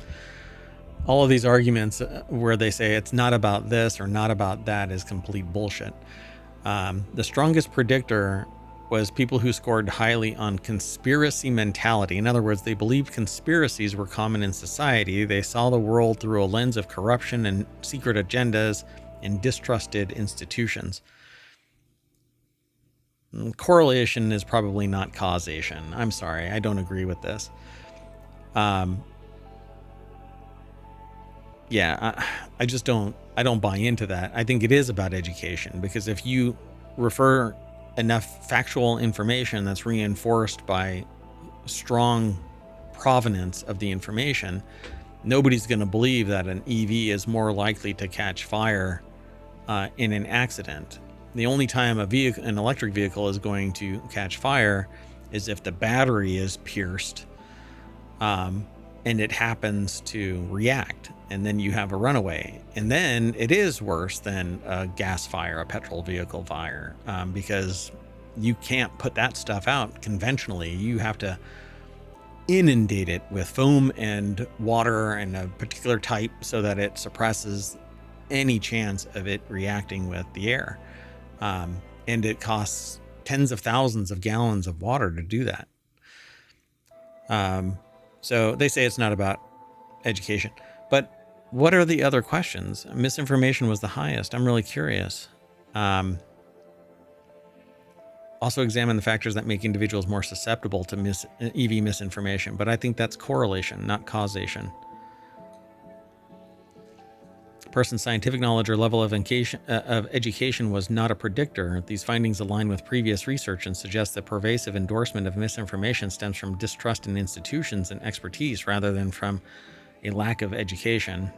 all of these arguments where they say it's not about this or not about that is complete bullshit. The strongest predictor was people who scored highly on conspiracy mentality. In other words, they believed conspiracies were common in society. They saw the world through a lens of corruption and secret agendas and distrusted institutions. Correlation is probably not causation. I'm sorry, I don't agree with this. I just don't buy into that. I think it is about education, because if you refer enough factual information that's reinforced by strong provenance of the information, nobody's going to believe that an EV is more likely to catch fire in an accident. The only time an electric vehicle is going to catch fire is if the battery is pierced and it happens to react, and then you have a runaway. And then it is worse than a gas fire, a petrol vehicle fire, because you can't put that stuff out conventionally. You have to inundate it with foam and water and a particular type so that it suppresses any chance of it reacting with the air. And it costs tens of thousands of gallons of water to do that. So they say it's not about education. But what are the other questions? Misinformation was the highest. I'm really curious. Also examine the factors that make individuals more susceptible to EV misinformation. But I think that's correlation, not causation. A person's scientific knowledge or level of education was not a predictor. These findings align with previous research and suggest that pervasive endorsement of misinformation stems from distrust in institutions and expertise rather than from a lack of education.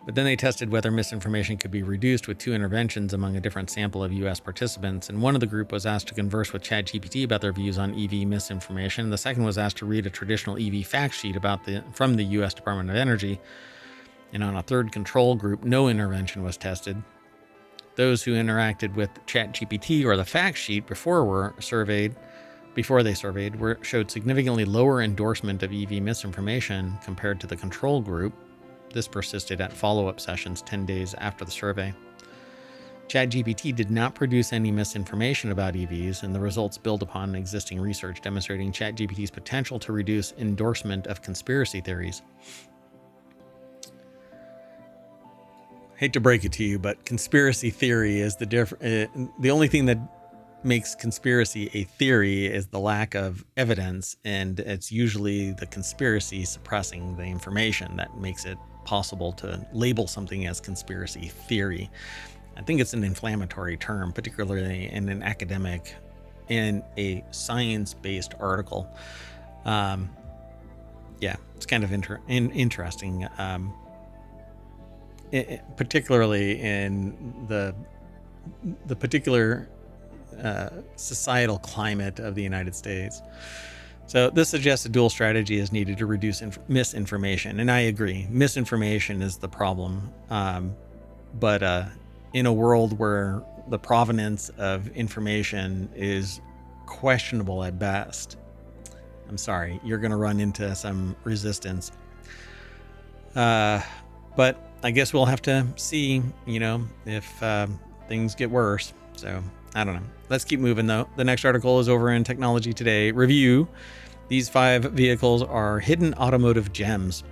But then they tested whether misinformation could be reduced with 2 interventions among a different sample of US participants. And one of the group was asked to converse with ChatGPT about their views on EV misinformation. The second was asked to read a traditional EV fact sheet from the US Department of Energy. And on a third control group, no intervention was tested. Those who interacted with ChatGPT or the fact sheet before they surveyed showed significantly lower endorsement of EV misinformation compared to the control group. This persisted at follow-up sessions 10 days after the survey. ChatGPT did not produce any misinformation about EVs, and the results build upon existing research demonstrating ChatGPT's potential to reduce endorsement of conspiracy theories. hate to break it to you, but conspiracy theory is the only thing that makes conspiracy a theory is the lack of evidence, and it's usually the conspiracy suppressing the information that makes it possible to label something as conspiracy theory. I think it's an inflammatory term, particularly in an academic, in a science-based article. Yeah, it's kind of interesting, particularly in the particular societal climate of the United States. So this suggests a dual strategy is needed to reduce misinformation. And I agree, misinformation is the problem. But in a world where the provenance of information is questionable at best, I'm sorry, you're going to run into some resistance. But I guess we'll have to see, if things get worse. So I don't know. Let's keep moving though. The next article is over in Technology Today. Review. These 5 vehicles are hidden automotive gems.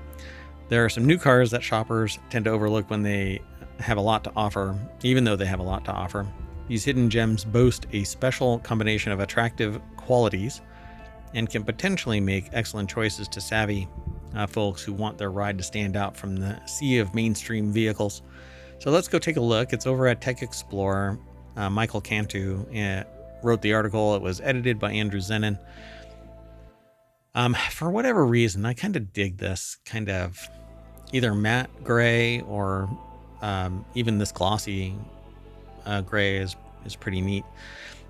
There are some new cars that shoppers tend to overlook when they have a lot to offer, even though they have a lot to offer. These hidden gems boast a special combination of attractive qualities and can potentially make excellent choices to savvy folks who want their ride to stand out from the sea of mainstream vehicles. So let's go take a look. It's over at Tech Explorer. Michael Cantu wrote the article. It was edited by Andrew Zenin. For whatever reason, I kind of dig this kind of either matte gray or even this glossy gray is pretty neat.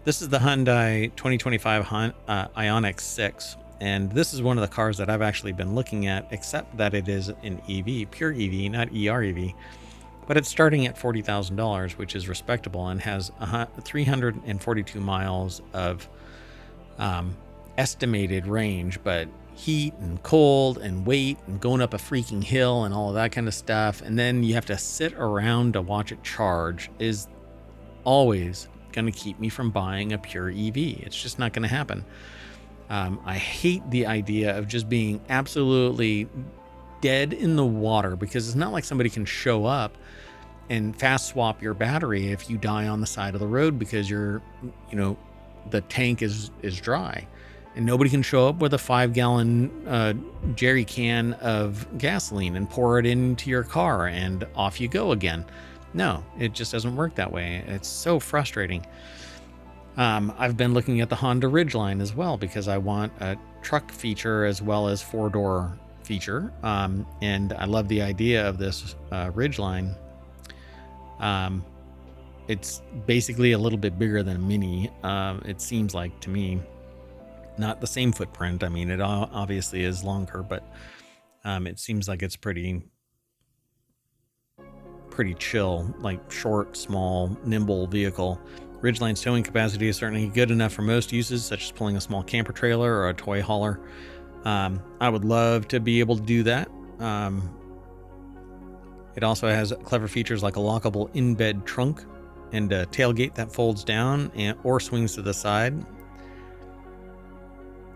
This is the Hyundai 2025 Ioniq 6, and this is one of the cars that I've actually been looking at, except that it is an EV, pure EV, not EREV. But it's starting at $40,000, which is respectable, and has 342 miles of estimated range. But heat and cold and weight and going up a freaking hill and all of that kind of stuff, and then you have to sit around to watch it charge, is always going to keep me from buying a pure EV. It's just not going to happen. I hate the idea of just being absolutely dead in the water, because it's not like somebody can show up and fast swap your battery if you die on the side of the road because the tank is dry, and nobody can show up with a 5-gallon jerry can of gasoline and pour it into your car and off you go again. No, it just doesn't work that way. It's so frustrating. I've been looking at the Honda Ridgeline as well, because I want a truck feature as well as 4-door feature. And I love the idea of this Ridgeline. It's basically a little bit bigger than a Mini. It seems like to me, not the same footprint. I mean, it obviously is longer, but it seems like it's pretty chill, like short, small, nimble vehicle. Ridgeline's towing capacity is certainly good enough for most uses, such as pulling a small camper trailer or a toy hauler. I would love to be able to do that. It also has clever features like a lockable in-bed trunk and a tailgate that folds down or swings to the side.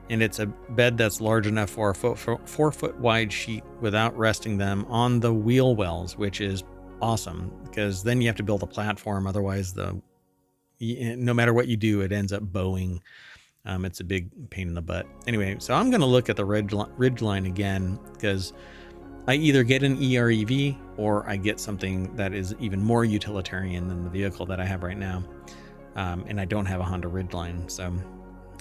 And it's a bed that's large enough for a 4-foot wide sheet without resting them on the wheel wells, which is awesome, because then you have to build a platform. Otherwise, no matter what you do, it ends up bowing. It's a big pain in the butt. Anyway, so I'm going to look at the Ridgeline again, because I either get an EREV or I get something that is even more utilitarian than the vehicle that I have right now. And I don't have a Honda Ridgeline, so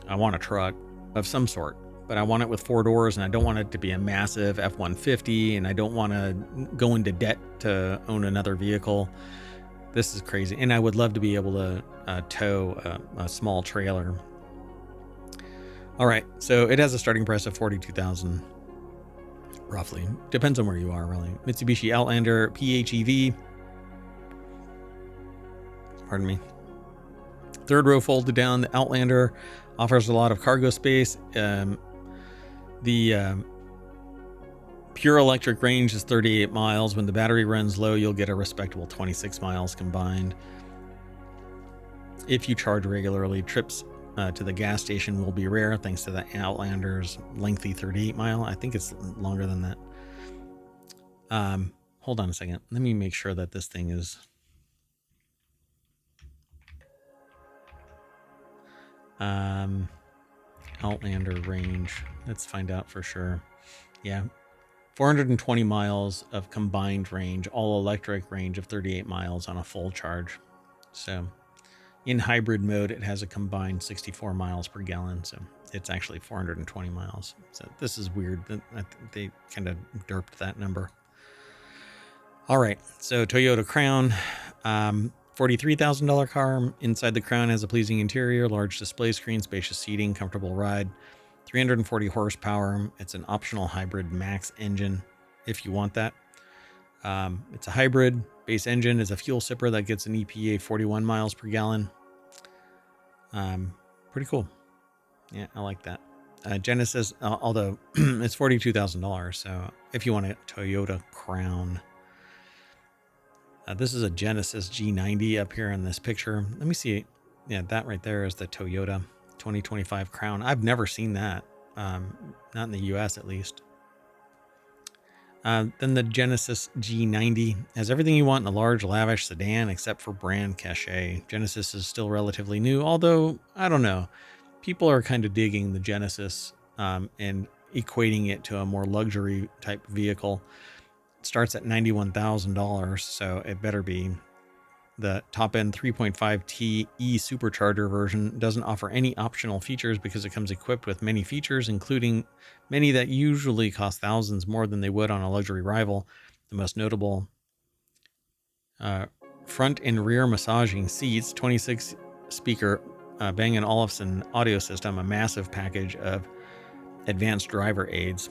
I want a truck of some sort, but I want it with 4 doors, and I don't want it to be a massive F-150, and I don't want to go into debt to own another vehicle. This is crazy. And I would love to be able to tow a small trailer. All right, so it has a starting price of $42,000, roughly. Depends on where you are, really. Mitsubishi Outlander PHEV. Pardon me. 3rd row folded down. The Outlander offers a lot of cargo space. The pure electric range is 38 miles. When the battery runs low, you'll get a respectable 26 miles combined. If you charge regularly, trips to the gas station will be rare thanks to the Outlander's lengthy 38 mile. I think it's longer than that. hold on a second. Let me make sure that this thing is Outlander range. Let's find out for sure. Yeah, 420 miles of combined range, all electric range of 38 miles on a full charge. So in hybrid mode, it has a combined 64 miles per gallon. So it's actually 420 miles. So this is weird. They kind of derped that number. All right. So Toyota Crown, $43,000 car. Inside the Crown has a pleasing interior, large display screen, spacious seating, comfortable ride, 340 horsepower. It's an optional hybrid max engine if you want that. It's a hybrid. Base engine is a fuel sipper that gets an EPA 41 miles per gallon. Pretty cool. Yeah, I like that. Genesis, although it's $42,000. So if you want a Toyota Crown, this is a Genesis G90 up here in this picture. Let me see. Yeah, that right there is the Toyota 2025 Crown. I've never seen that. Not in the US at least. Then the Genesis G90 has everything you want in a large, lavish sedan except for brand cachet. Genesis is still relatively new, although, I don't know. People are kind of digging the Genesis and equating it to a more luxury type vehicle. It starts at $91,000, so it better be. The top-end 3.5T E supercharger version doesn't offer any optional features because it comes equipped with many features, including many that usually cost thousands more than they would on a luxury rival. The most notable front and rear massaging seats, 26-speaker Bang & Olufsen audio system, a massive package of advanced driver aids.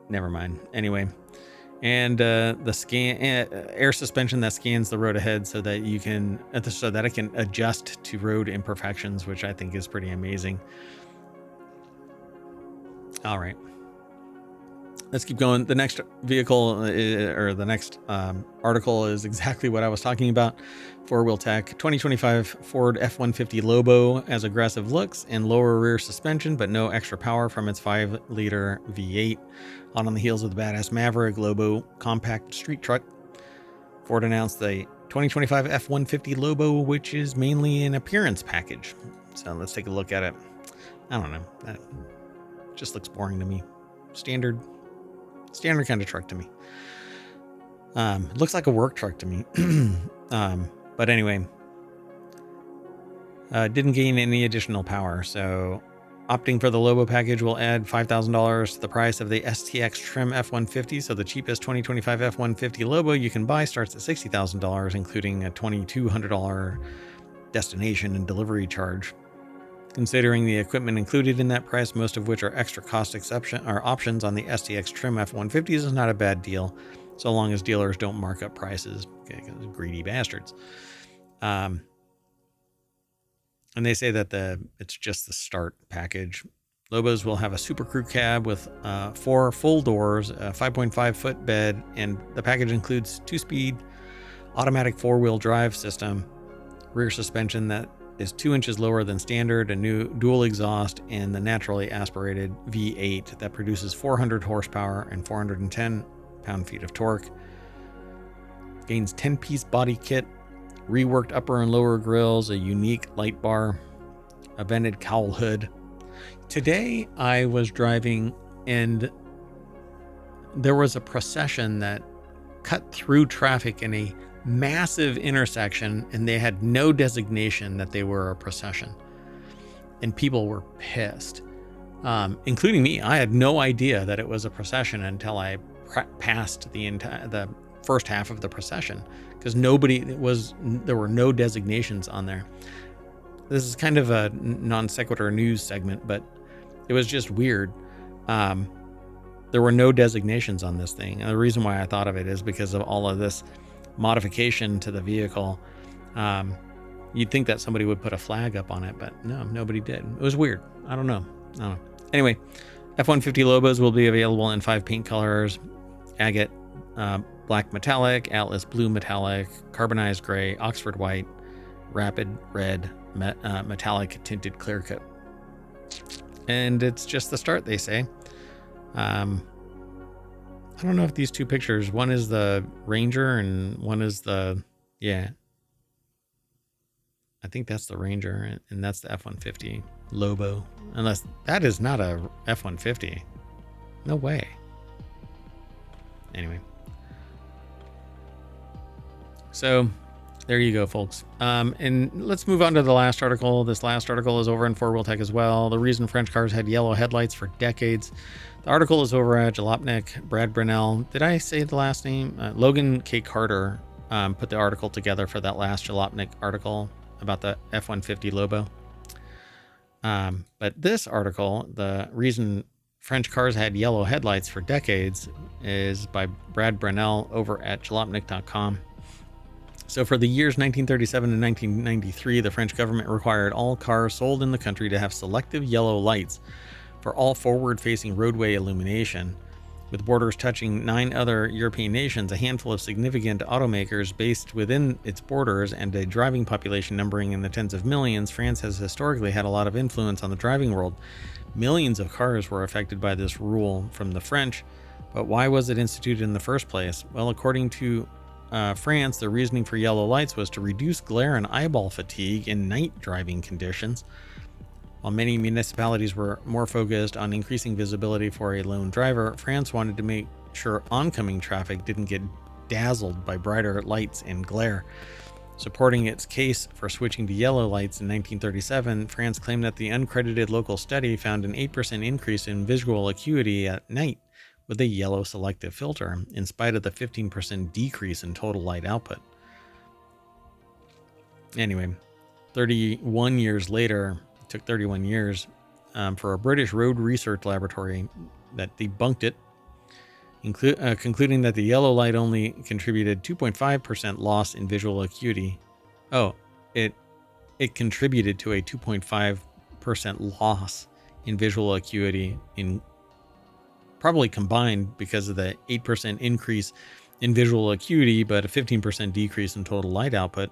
Never mind. Anyway, and the air suspension that scans the road ahead so that it can adjust to road imperfections, which I think is pretty amazing. All right, let's keep going. The next vehicle or the next article is exactly what I was talking about. FourWheelTech 2025 Ford F-150 Lobo has aggressive looks and lower rear suspension, but no extra power from its 5-liter V8. Hot on the heels of the badass Maverick, Lobo compact street truck, Ford announced the 2025 F-150 Lobo, which is mainly an appearance package. So let's take a look at it. I don't know. That just looks boring to me. Standard kind of truck to me. It looks like a work truck to me. But anyway, didn't gain any additional power. So opting for the Lobo package will add $5,000 to the price of the STX trim F-150. So the cheapest 2025 F-150 Lobo you can buy starts at $60,000, including a $2,200 destination and delivery charge. Considering the equipment included in that price, most of which are extra cost options on the STX trim F-150s, is not a bad deal, so long as dealers don't mark up prices. Okay, greedy bastards. And they say that it's just the start package. Lobos will have a Super Crew cab with 4 full doors, a 5.5-foot bed, and the package includes 2-speed automatic 4-wheel drive system, rear suspension that is 2 inches lower than standard, a new dual exhaust, and the naturally aspirated V8 that produces 400 horsepower and 410 pound-feet of torque. Gains 10-piece body kit, reworked upper and lower grills, a unique light bar, a vented cowl hood. Today I was driving and there was a procession that cut through traffic in a massive intersection, and they had no designation that they were a procession, and people were pissed, including me. I had no idea that it was a procession until I passed the first half of the procession, because there were no designations on there. This is kind of a non sequitur news segment, but it was just weird. There were no designations on this thing, and the reason why I thought of it is because of all of this modification to the vehicle. You'd think that somebody would put a flag up on it, but no, nobody did. It was weird. I don't know. Anyway, F-150 Lobos will be available in 5 paint colors: agate black metallic, Atlas blue metallic, carbonized gray, Oxford white, rapid red, metallic tinted clear coat. And it's just the start, they say. I don't know if these two pictures, one is the Ranger and one is the, yeah, I think that's the Ranger, and that's the F-150 Lobo. Unless that is not a F-150. No way. Anyway. So there you go, folks. And let's move on to the last article. This last article is over in FourWheelTech as well. The reason French cars had yellow headlights for decades. The article is over at Jalopnik, Brad Brunel. Did I say the last name? Logan K. Carter put the article together for that last Jalopnik article about the F-150 Lobo. But this article, the reason French cars had yellow headlights for decades, is by Brad Brunel over at jalopnik.com. So for the years 1937 and 1993, the French government required all cars sold in the country to have selective yellow lights for all forward-facing roadway illumination. With borders touching 9 other European nations, a handful of significant automakers based within its borders, and a driving population numbering in the tens of millions, France has historically had a lot of influence on the driving world. Millions of cars were affected by this rule from the French, but why was it instituted in the first place? Well, according to France, the reasoning for yellow lights was to reduce glare and eyeball fatigue in night driving conditions. While many municipalities were more focused on increasing visibility for a lone driver, France wanted to make sure oncoming traffic didn't get dazzled by brighter lights and glare. Supporting its case for switching to yellow lights in 1937, France claimed that the uncredited local study found an 8% increase in visual acuity at night with a yellow selective filter, in spite of the 15% decrease in total light output. Anyway, 31 years later, it took 31 years for a British road research laboratory that debunked it, concluding that the yellow light only contributed 2.5% loss in visual acuity. Oh, it contributed to a 2.5% loss in visual acuity, in probably combined because of the 8% increase in visual acuity, but a 15% decrease in total light output.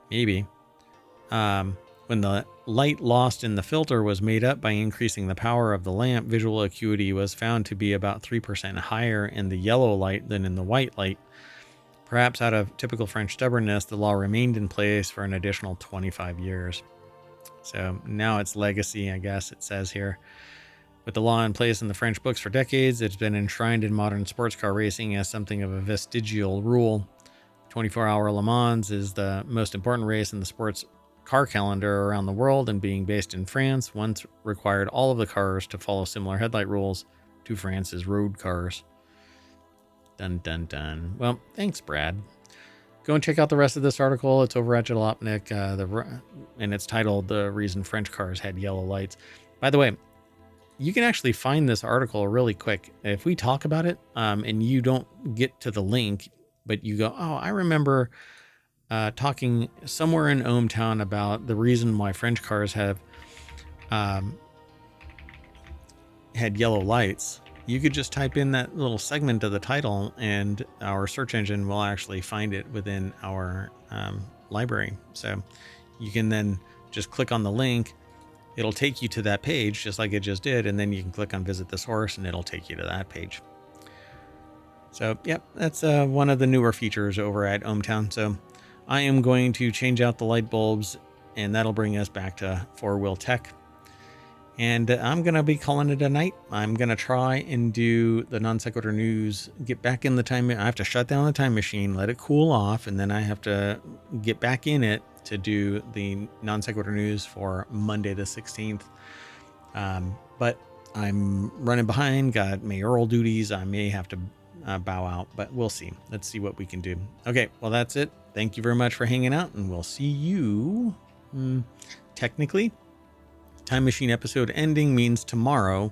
Maybe. When the light lost in the filter was made up by increasing the power of the lamp, visual acuity was found to be about 3% higher in the yellow light than in the white light. Perhaps out of typical French stubbornness, the law remained in place for an additional 25 years. So now it's legacy, I guess it says here. With the law in place in the French books for decades, it's been enshrined in modern sports car racing as something of a vestigial rule. 24-hour Le Mans is the most important race in the sports car calendar around the world, and being based in France, once required all of the cars to follow similar headlight rules to France's road cars. Dun dun dun. Well, thanks, Brad. Go and check out the rest of this article. It's over at Jalopnik, and it's titled "The Reason French Cars Had Yellow Lights." By the way, you can actually find this article really quick. If we talk about it and you don't get to the link, but you go, oh, I remember talking somewhere in ohmTown about the reason why French cars have had yellow lights. You could just type in that little segment of the title and our search engine will actually find it within our library. So you can then just click on the link. It'll take you to that page just like it just did. And then you can click on visit the source and it'll take you to that page. So, yep, that's one of the newer features over at ohmTown. So I am going to change out the light bulbs and that'll bring us back to FourWheelTech. And I'm going to be calling it a night. I'm going to try and do the Non Sequitur news, get back in the time. I have to shut down the time machine, let it cool off, and then I have to get back in it to do the Non Sequitur news for Monday the 16th. But I'm running behind, got mayoral duties. I may have to bow out, but we'll see. Let's see what we can do. Okay, well, that's it. Thank you very much for hanging out, and we'll see you technically. Time machine episode ending means tomorrow,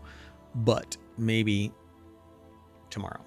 but maybe tomorrow.